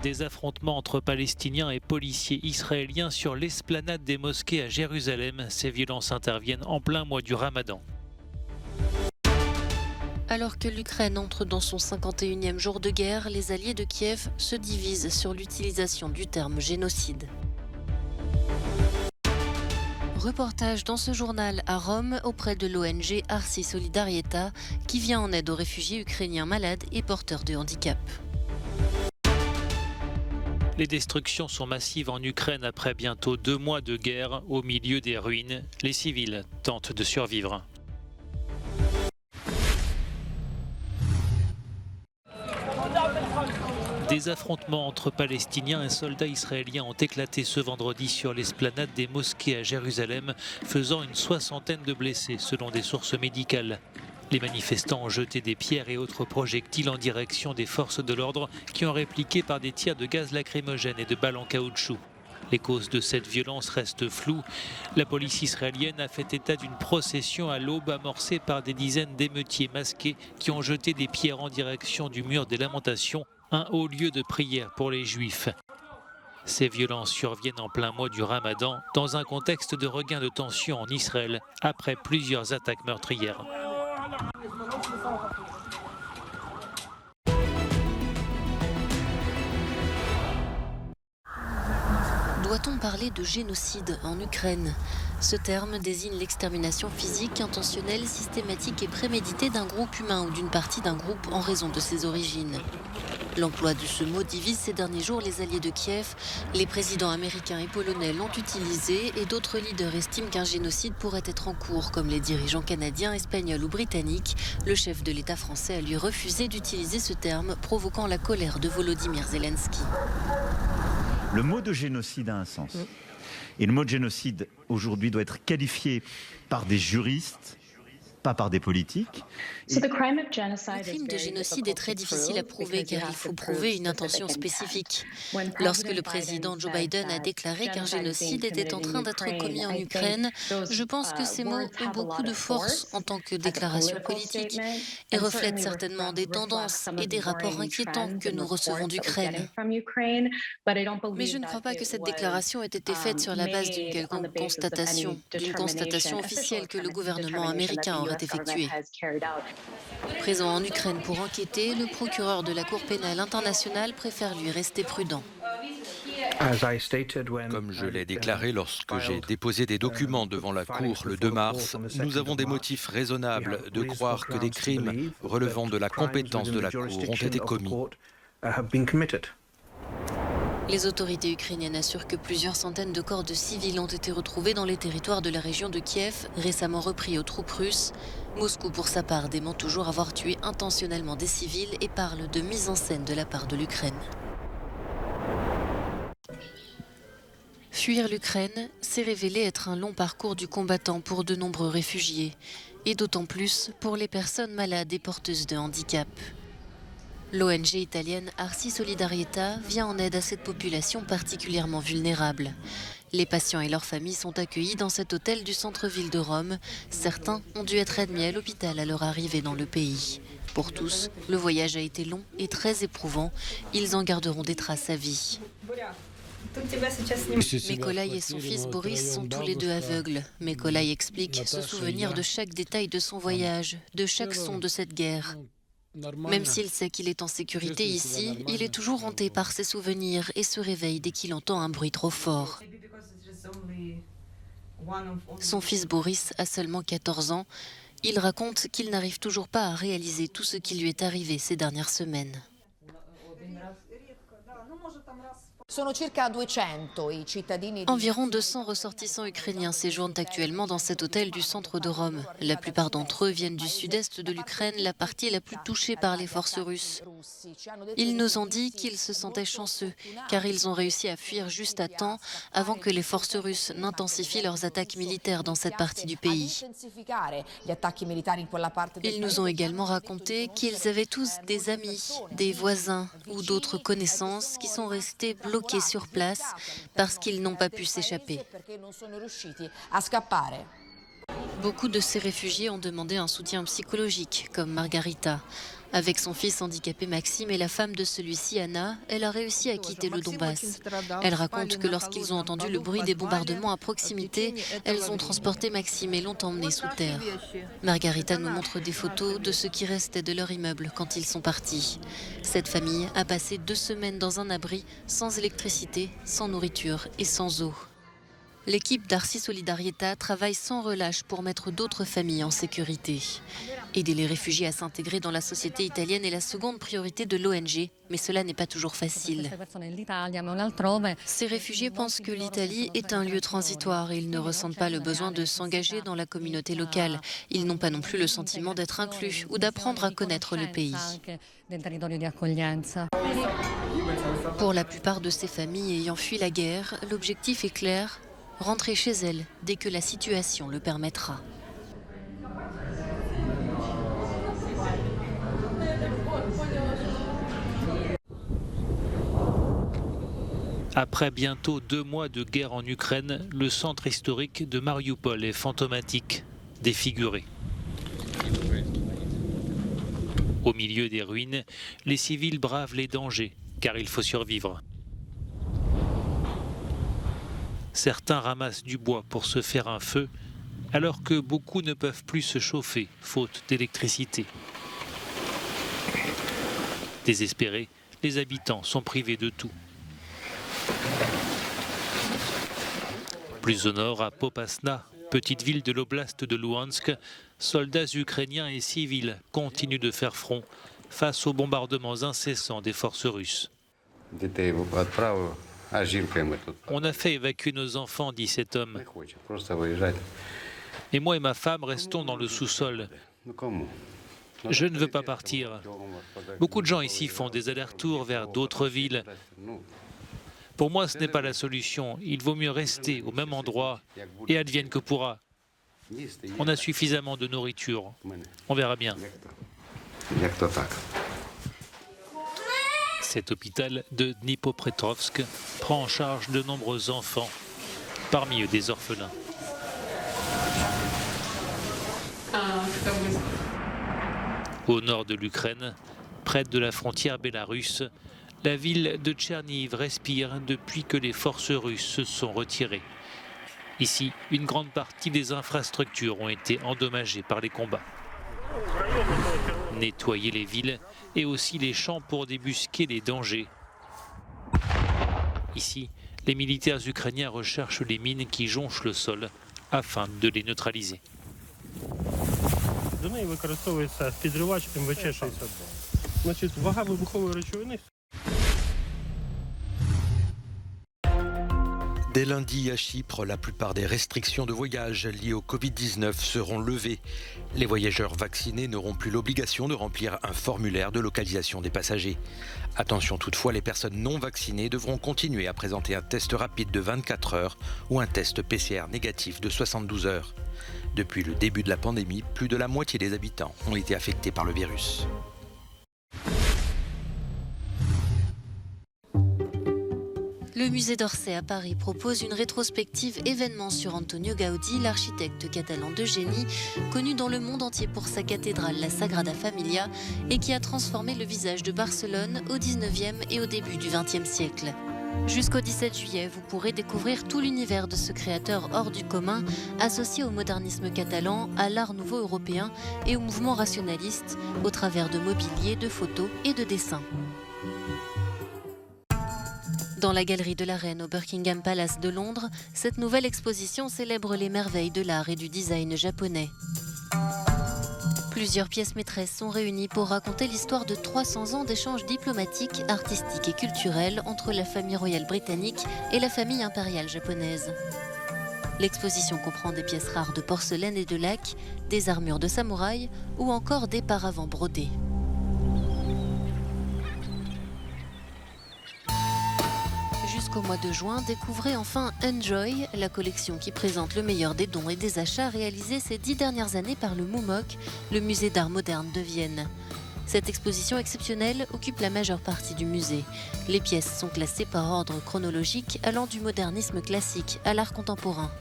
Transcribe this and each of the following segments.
Des affrontements entre Palestiniens et policiers israéliens sur l'esplanade des mosquées à Jérusalem. Ces violences interviennent en plein mois du Ramadan. Alors que l'Ukraine entre dans son 51e jour de guerre, les alliés de Kiev se divisent sur l'utilisation du terme génocide. Reportage dans ce journal à Rome auprès de l'ONG Arsi Solidarieta qui vient en aide aux réfugiés ukrainiens malades et porteurs de handicap. Les destructions sont massives en Ukraine après bientôt 2 mois de guerre. Au milieu des ruines, les civils tentent de survivre. Des affrontements entre Palestiniens et soldats israéliens ont éclaté ce vendredi sur l'esplanade des mosquées à Jérusalem, faisant une 60aine de blessés selon des sources médicales. Les manifestants ont jeté des pierres et autres projectiles en direction des forces de l'ordre qui ont répliqué par des tirs de gaz lacrymogène et de balles en caoutchouc. Les causes de cette violence restent floues. La police israélienne a fait état d'une procession à l'aube amorcée par des dizaines d'émeutiers masqués qui ont jeté des pierres en direction du mur des Lamentations, un haut lieu de prière pour les Juifs. Ces violences surviennent en plein mois du Ramadan, dans un contexte de regain de tension en Israël après plusieurs attaques meurtrières. Doit-on parler de génocide en Ukraine ? Ce terme désigne l'extermination physique, intentionnelle, systématique et préméditée d'un groupe humain ou d'une partie d'un groupe en raison de ses origines. L'emploi de ce mot divise ces derniers jours les alliés de Kiev. Les présidents américains et polonais l'ont utilisé et d'autres leaders estiment qu'un génocide pourrait être en cours, comme les dirigeants canadiens, espagnols ou britanniques. Le chef de l'État français a lui refusé d'utiliser ce terme, provoquant la colère de Volodymyr Zelensky. Le mot de génocide a un sens. Et le mot de génocide, aujourd'hui, doit être qualifié par des juristes, pas par des politiques. Le crime de génocide est très difficile à prouver car il faut prouver une intention spécifique. Lorsque le président Joe Biden a déclaré qu'un génocide était en train d'être commis en Ukraine, je pense que ces mots ont beaucoup de force en tant que déclaration politique et reflètent certainement des tendances et des rapports inquiétants que nous recevons d'Ukraine. Mais je ne crois pas que cette déclaration ait été faite sur la base d'une quelconque constatation, officielle que le gouvernement américain aurait effectuée. Présent en Ukraine pour enquêter, le procureur de la Cour pénale internationale préfère lui rester prudent. Comme je l'ai déclaré lorsque j'ai déposé des documents devant la Cour le 2 mars, nous avons des motifs raisonnables de croire que des crimes relevant de la compétence de la Cour ont été commis. Les autorités ukrainiennes assurent que plusieurs centaines de corps de civils ont été retrouvés dans les territoires de la région de Kiev, récemment repris aux troupes russes. Moscou, pour sa part, dément toujours avoir tué intentionnellement des civils et parle de mise en scène de la part de l'Ukraine. Fuir l'Ukraine, c'est révélé être un long parcours du combattant pour de nombreux réfugiés, et d'autant plus pour les personnes malades et porteuses de handicap. L'ONG italienne Arsi Solidarieta vient en aide à cette population particulièrement vulnérable. Les patients et leurs familles sont accueillis dans cet hôtel du centre-ville de Rome. Certains ont dû être admis à l'hôpital à leur arrivée dans le pays. Pour tous, le voyage a été long et très éprouvant. Ils en garderont des traces à vie. Mekolai et son fils Boris sont tous les deux aveugles. Mekolai explique se souvenir de chaque détail de son voyage, de chaque son de cette guerre. Même s'il sait qu'il est en sécurité ici, il est toujours hanté par ses souvenirs et se réveille dès qu'il entend un bruit trop fort. Son fils Boris a seulement 14 ans. Il raconte qu'il n'arrive toujours pas à réaliser tout ce qui lui est arrivé ces dernières semaines. Environ 200 ressortissants ukrainiens séjournent actuellement dans cet hôtel du centre de Rome. La plupart d'entre eux viennent du sud-est de l'Ukraine, la partie la plus touchée par les forces russes. Ils nous ont dit qu'ils se sentaient chanceux, car ils ont réussi à fuir juste à temps avant que les forces russes n'intensifient leurs attaques militaires dans cette partie du pays. Ils nous ont également raconté qu'ils avaient tous des amis, des voisins ou d'autres connaissances qui sont restés bloqués sur place parce qu'ils n'ont pas pu s'échapper. Beaucoup de ces réfugiés ont demandé un soutien psychologique, comme Margarita. Avec son fils handicapé Maxime et la femme de celui-ci, Anna, elle a réussi à quitter le Donbass. Elle raconte que lorsqu'ils ont entendu le bruit des bombardements à proximité, elles ont transporté Maxime et l'ont emmené sous terre. Margarita nous montre des photos de ce qui restait de leur immeuble quand ils sont partis. Cette famille a passé 2 semaines dans un abri, sans électricité, sans nourriture et sans eau. L'équipe d'Arsi Solidarietà travaille sans relâche pour mettre d'autres familles en sécurité. Aider les réfugiés à s'intégrer dans la société italienne est la seconde priorité de l'ONG, mais cela n'est pas toujours facile. Ces réfugiés pensent que l'Italie est un lieu transitoire et ils ne ressentent pas le besoin de s'engager dans la communauté locale. Ils n'ont pas non plus le sentiment d'être inclus ou d'apprendre à connaître le pays. Pour la plupart de ces familles ayant fui la guerre, l'objectif est clair: rentrer chez elles dès que la situation le permettra. Après bientôt 2 mois de guerre en Ukraine, le centre historique de Mariupol est fantomatique, défiguré. Au milieu des ruines, les civils bravent les dangers, car il faut survivre. Certains ramassent du bois pour se faire un feu, alors que beaucoup ne peuvent plus se chauffer, faute d'électricité. Désespérés, les habitants sont privés de tout. Plus au nord, à Popasna, petite ville de l'oblast de Louhansk, soldats ukrainiens et civils continuent de faire front face aux bombardements incessants des forces russes. On a fait évacuer nos enfants, dit cet homme. Et moi et ma femme restons dans le sous-sol. Je ne veux pas partir. Beaucoup de gens ici font des allers-retours vers d'autres villes. Pour moi, ce n'est pas la solution. Il vaut mieux rester au même endroit et advienne que pourra. On a suffisamment de nourriture. On verra bien. Cet hôpital de Dnipropetrovsk prend en charge de nombreux enfants, parmi eux des orphelins. Au nord de l'Ukraine, près de la frontière bélarusse, la ville de Tcherniv respire depuis que les forces russes se sont retirées. Ici, une grande partie des infrastructures ont été endommagées par les combats. Nettoyer les villes et aussi les champs pour débusquer les dangers. Ici, les militaires ukrainiens recherchent les mines qui jonchent le sol afin de les neutraliser. Dès lundi à Chypre, la plupart des restrictions de voyage liées au Covid-19 seront levées. Les voyageurs vaccinés n'auront plus l'obligation de remplir un formulaire de localisation des passagers. Attention toutefois, les personnes non vaccinées devront continuer à présenter un test rapide de 24 heures ou un test PCR négatif de 72 heures. Depuis le début de la pandémie, plus de la moitié des habitants ont été affectés par le virus. Le musée d'Orsay à Paris propose une rétrospective événement sur Antonio Gaudí, l'architecte catalan de génie, connu dans le monde entier pour sa cathédrale, la Sagrada Familia, et qui a transformé le visage de Barcelone au 19e et au début du 20e siècle. Jusqu'au 17 juillet, vous pourrez découvrir tout l'univers de ce créateur hors du commun, associé au modernisme catalan, à l'art nouveau européen et au mouvement rationaliste, au travers de mobilier, de photos et de dessins. Dans la galerie de la Reine au Buckingham Palace de Londres, cette nouvelle exposition célèbre les merveilles de l'art et du design japonais. Plusieurs pièces maîtresses sont réunies pour raconter l'histoire de 300 ans d'échanges diplomatiques, artistiques et culturels entre la famille royale britannique et la famille impériale japonaise. L'exposition comprend des pièces rares de porcelaine et de laque, des armures de samouraï ou encore des paravents brodés. Jusqu'au mois de juin, découvrez enfin Enjoy, la collection qui présente le meilleur des dons et des achats réalisés ces 10 dernières années par le MUMOC, le musée d'art moderne de Vienne. Cette exposition exceptionnelle occupe la majeure partie du musée. Les pièces sont classées par ordre chronologique allant du modernisme classique à l'art contemporain.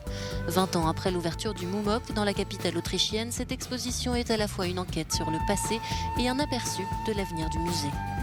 20 ans après l'ouverture du MUMOC dans la capitale autrichienne, cette exposition est à la fois une enquête sur le passé et un aperçu de l'avenir du musée.